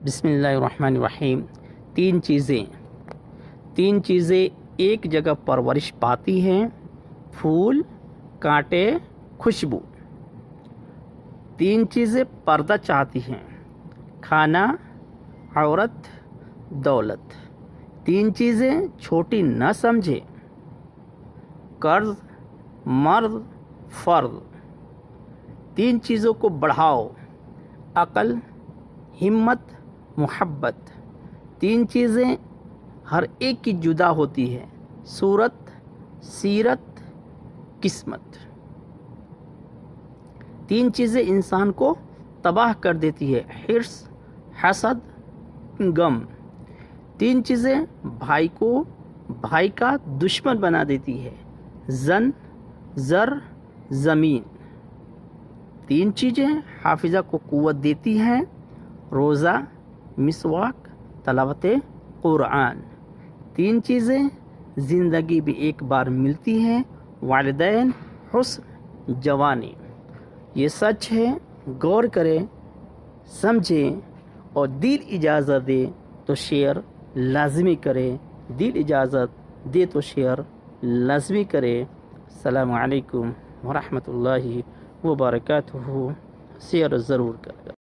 بسم اللہ الرحمن الرحیم۔ تین چیزیں ایک جگہ پرورش پاتی ہیں: پھول، کانٹے، خوشبو۔ تین چیزیں پردہ چاہتی ہیں: کھانا، عورت، دولت۔ تین چیزیں چھوٹی نہ سمجھے: قرض، مرض، فرض۔ تین چیزوں کو بڑھاؤ: عقل، ہمت، محبت۔ تین چیزیں ہر ایک کی جدا ہوتی ہے: صورت، سیرت، قسمت۔ تین چیزیں انسان کو تباہ کر دیتی ہے: حرص، حسد، غم۔ تین چیزیں بھائی کو بھائی کا دشمن بنا دیتی ہے: زن، زر، زمین۔ تین چیزیں حافظہ کو قوت دیتی ہیں: روزہ، مسواک، تلاوت قرآن۔ تین چیزیں زندگی میں ایک بار ملتی ہیں: والدین، حسن، جوانی۔ یہ سچ ہے، غور کریں، سمجھیں، اور دل اجازت دے تو شیئر لازمی کریں۔ دل اجازت دے تو شیئر لازمی کریں۔ السلام علیکم ورحمۃ اللہ وبرکاتہ۔ شیئر ضرور کریں۔